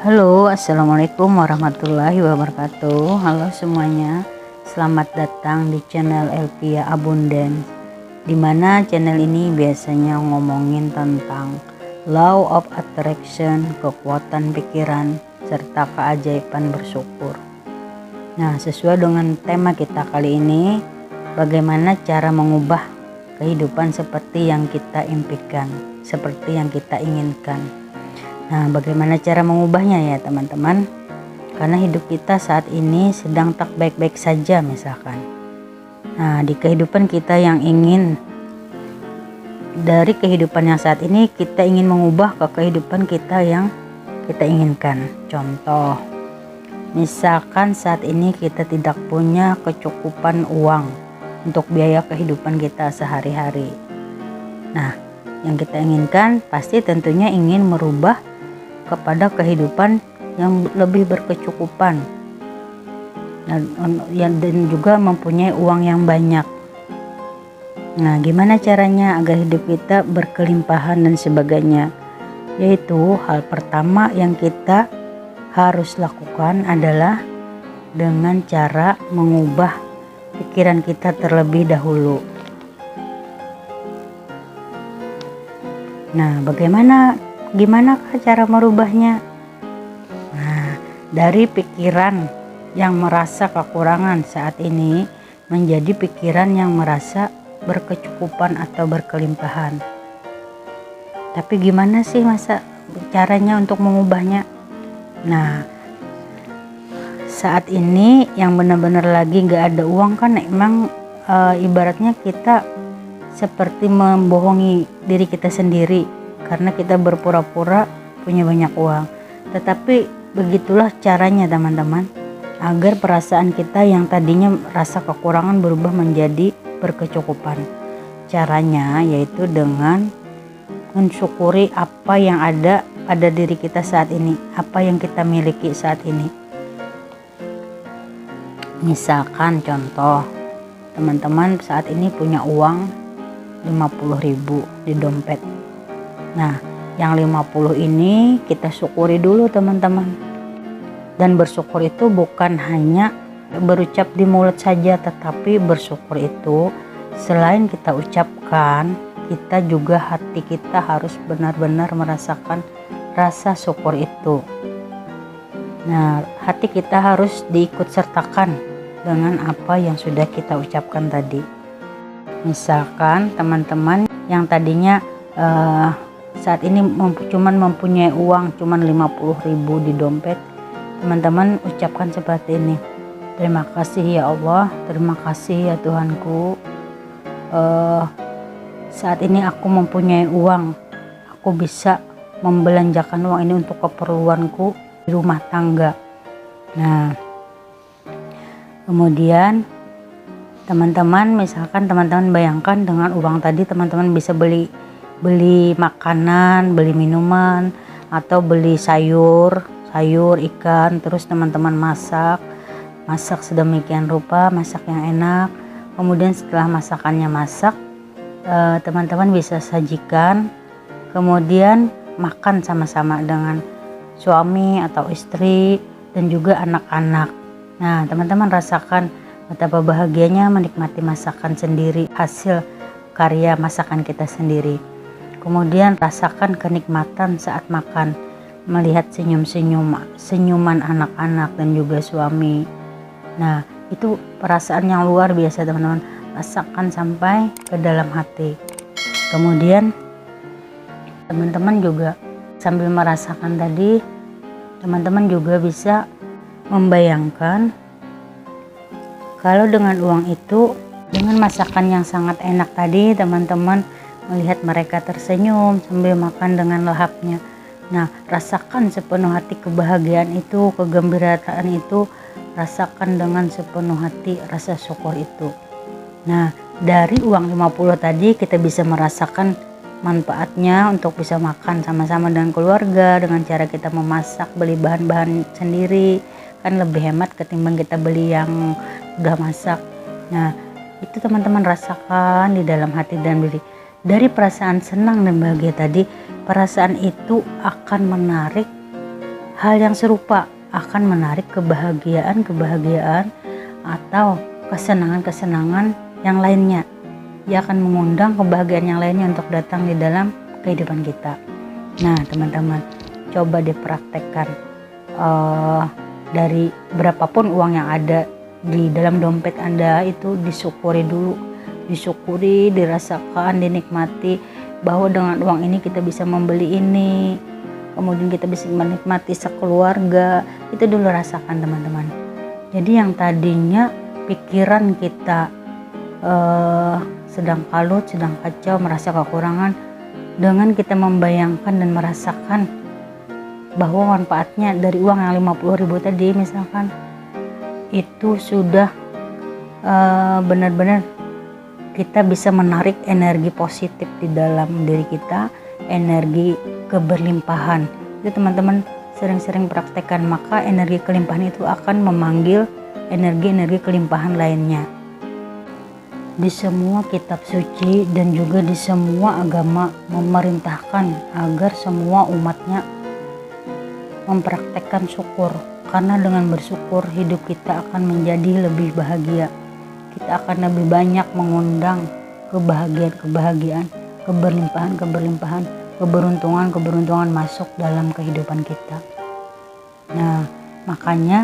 Halo, assalamualaikum warahmatullahi wabarakatuh. Halo semuanya, selamat datang di channel Elvia Abundance, dimana channel ini biasanya ngomongin tentang law of attraction, kekuatan pikiran, serta keajaiban bersyukur. Nah, sesuai dengan tema kita kali ini, bagaimana cara mengubah kehidupan seperti yang kita impikan, seperti yang kita inginkan. Nah, bagaimana cara mengubahnya ya teman-teman? Karena hidup kita saat ini sedang tak baik-baik saja misalkan. Nah, di kehidupan kita yang ingin, dari kehidupan yang saat ini kita ingin mengubah ke kehidupan kita yang kita inginkan. Contoh, misalkan saat ini kita tidak punya kecukupan uang untuk biaya kehidupan kita sehari-hari. Nah, yang kita inginkan pasti tentunya ingin merubah kepada kehidupan yang lebih berkecukupan dan juga mempunyai uang yang banyak. Nah, gimana caranya agar hidup kita berkelimpahan dan sebagainya? Yaitu hal pertama yang kita harus lakukan adalah dengan cara mengubah pikiran kita terlebih dahulu. Nah, gimanakah cara merubahnya? Nah, dari pikiran yang merasa kekurangan saat ini menjadi pikiran yang merasa berkecukupan atau berkelimpahan. Tapi gimana sih caranya untuk mengubahnya? Nah, saat ini yang benar-benar lagi gak ada uang kan emang ibaratnya kita seperti membohongi diri kita sendiri. Karena kita berpura-pura punya banyak uang. Tetapi begitulah caranya teman-teman, agar perasaan kita yang tadinya rasa kekurangan berubah menjadi berkecukupan. Caranya yaitu dengan mensyukuri apa yang ada pada diri kita saat ini, apa yang kita miliki saat ini. Misalkan contoh, teman-teman saat ini punya uang 50.000 di dompet. Nah, yang 50 ini kita syukuri dulu teman-teman. Dan bersyukur itu bukan hanya berucap di mulut saja, tetapi bersyukur itu selain kita ucapkan, kita juga hati kita harus benar-benar merasakan rasa syukur itu. Nah, hati kita harus diikut sertakan dengan apa yang sudah kita ucapkan tadi. Misalkan teman-teman yang tadinya saat ini cuman mempunyai uang cuman 50.000 di dompet, teman-teman ucapkan seperti ini. Terima kasih ya Allah, terima kasih ya Tuhanku, saat ini aku mempunyai uang, aku bisa membelanjakan uang ini untuk keperluanku di rumah tangga. Nah, kemudian teman-teman, misalkan teman-teman bayangkan dengan uang tadi teman-teman bisa beli makanan, beli minuman, atau beli sayur, ikan, terus teman-teman masak sedemikian rupa, masak yang enak. Kemudian setelah masakannya masak, teman-teman bisa sajikan, kemudian makan sama-sama dengan suami atau istri dan juga anak-anak. Nah, teman-teman rasakan betapa bahagianya menikmati masakan sendiri, hasil karya masakan kita sendiri. Kemudian rasakan kenikmatan saat makan, melihat senyuman anak-anak dan juga suami. Nah, itu perasaan yang luar biasa teman-teman, rasakan sampai ke dalam hati. Kemudian teman-teman juga sambil merasakan tadi, teman-teman juga bisa membayangkan kalau dengan uang itu, dengan masakan yang sangat enak tadi, teman-teman melihat mereka tersenyum sambil makan dengan lahapnya. Nah, rasakan sepenuh hati kebahagiaan itu, kegembiraan itu, rasakan dengan sepenuh hati rasa syukur itu. Nah, dari uang 50 tadi kita bisa merasakan manfaatnya untuk bisa makan sama-sama dengan keluarga, dengan cara kita memasak, beli bahan-bahan sendiri, kan lebih hemat ketimbang kita beli yang udah masak. Nah, itu teman-teman rasakan di dalam hati dan diri. Dari perasaan senang dan bahagia tadi, perasaan itu akan menarik hal yang serupa akan menarik kebahagiaan atau kesenangan yang lainnya. Dia akan mengundang kebahagiaan yang lainnya untuk datang di dalam kehidupan kita. Nah teman-teman, coba dipraktekkan. Dari berapapun uang yang ada di dalam dompet Anda itu disyukuri dulu, dirasakan, dinikmati bahwa dengan uang ini kita bisa membeli ini, kemudian kita bisa menikmati sekeluarga. Itu dulu rasakan teman-teman. Jadi yang tadinya pikiran kita sedang kalut, sedang kacau, merasa kekurangan, dengan kita membayangkan dan merasakan bahwa manfaatnya dari uang yang 50.000 tadi misalkan, itu sudah benar-benar kita bisa menarik energi positif di dalam diri kita, energi keberlimpahan. Itu teman-teman sering-sering praktekkan, maka energi kelimpahan itu akan memanggil energi-energi kelimpahan lainnya. Di semua kitab suci dan juga di semua agama memerintahkan agar semua umatnya mempraktekkan syukur, karena dengan bersyukur hidup kita akan menjadi lebih bahagia. Kita akan lebih banyak mengundang kebahagiaan, keberlimpahan, keberuntungan masuk dalam kehidupan kita. Nah, makanya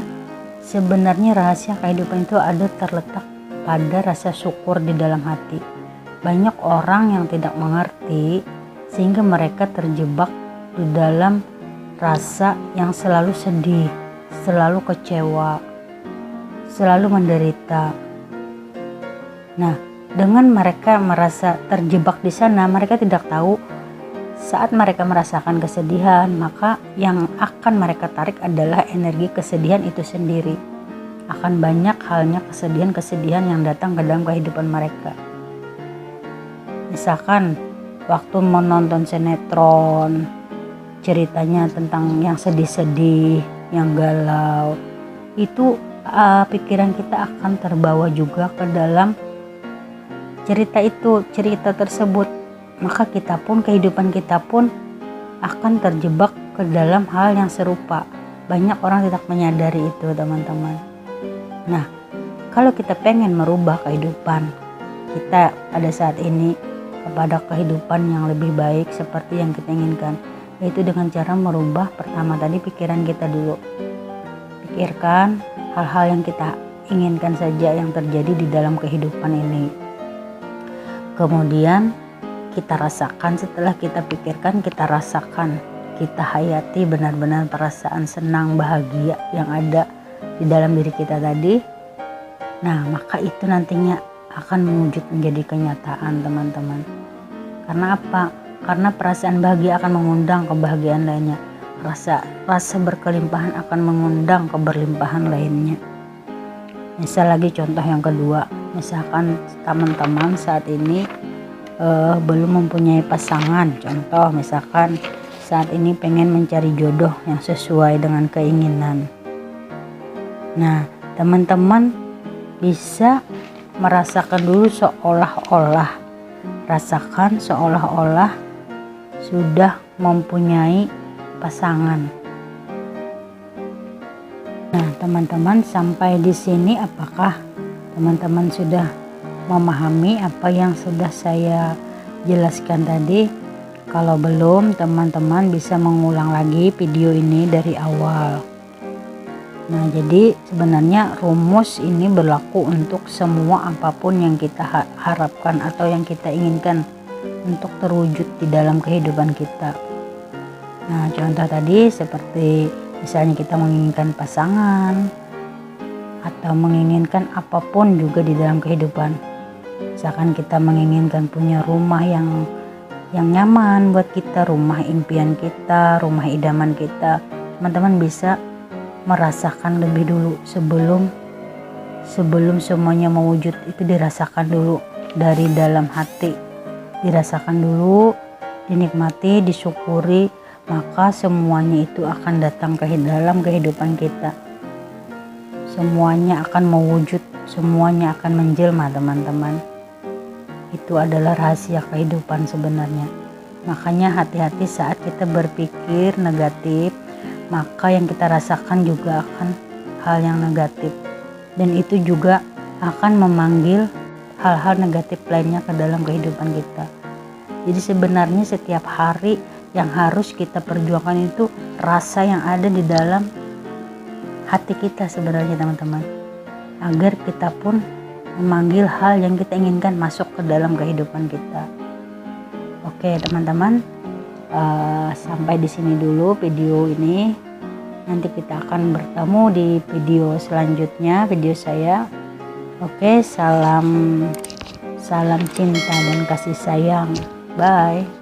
sebenarnya rahasia kehidupan itu ada terletak pada rasa syukur di dalam hati. Banyak orang yang tidak mengerti sehingga mereka terjebak di dalam rasa yang selalu sedih, selalu kecewa, selalu menderita. Nah, dengan mereka merasa terjebak di sana, mereka tidak tahu saat mereka merasakan kesedihan, maka yang akan mereka tarik adalah energi kesedihan itu sendiri. Akan banyak halnya kesedihan yang datang ke dalam kehidupan mereka. Misalkan waktu menonton sinetron, ceritanya tentang yang sedih-sedih, yang galau, itu pikiran kita akan terbawa juga ke dalam cerita tersebut. Maka kehidupan kita pun akan terjebak ke dalam hal yang serupa. Banyak orang tidak menyadari itu teman-teman. Nah, kalau kita pengen merubah kehidupan kita pada saat ini kepada kehidupan yang lebih baik seperti yang kita inginkan, yaitu dengan cara merubah pertama tadi pikiran kita dulu. Pikirkan hal-hal yang kita inginkan saja yang terjadi di dalam kehidupan ini. Kemudian kita rasakan, setelah kita pikirkan, kita rasakan, kita hayati benar-benar perasaan senang, bahagia yang ada di dalam diri kita tadi. Nah, maka itu nantinya akan mewujud menjadi kenyataan teman-teman. Karena apa? Karena perasaan bahagia akan mengundang kebahagiaan lainnya. Rasa berkelimpahan akan mengundang keberlimpahan lainnya. Misal lagi contoh yang kedua, misalkan teman-teman saat ini belum mempunyai pasangan. Contoh misalkan saat ini pengen mencari jodoh yang sesuai dengan keinginan. Nah, teman-teman bisa merasakan dulu seolah-olah sudah mempunyai pasangan. Nah, teman-teman sampai di sini apakah teman-teman sudah memahami apa yang sudah saya jelaskan tadi? Kalau belum, teman-teman bisa mengulang lagi video ini dari awal. Nah, jadi sebenarnya rumus ini berlaku untuk semua apapun yang kita harapkan atau yang kita inginkan untuk terwujud di dalam kehidupan kita. Nah, contoh tadi seperti misalnya kita menginginkan pasangan atau menginginkan apapun juga di dalam kehidupan. Misalkan kita menginginkan punya rumah yang nyaman buat kita, rumah impian kita, rumah idaman kita. Teman-teman bisa merasakan lebih dulu sebelum semuanya mewujud. Itu dirasakan dulu dari dalam hati, dirasakan dulu, dinikmati, disyukuri, maka semuanya itu akan datang ke dalam kehidupan kita. Semuanya akan mewujud, semuanya akan menjelma teman-teman. Itu adalah rahasia kehidupan sebenarnya. Makanya hati-hati saat kita berpikir negatif, maka yang kita rasakan juga akan hal yang negatif, dan itu juga akan memanggil hal-hal negatif lainnya ke dalam kehidupan kita. Jadi sebenarnya setiap hari yang harus kita perjuangkan itu rasa yang ada di dalam hati kita sebenarnya teman-teman, agar kita pun memanggil hal yang kita inginkan masuk ke dalam kehidupan kita. Oke teman-teman, sampai di sini dulu video ini. Nanti kita akan bertemu di video selanjutnya, video saya. Oke, salam cinta dan kasih sayang. Bye.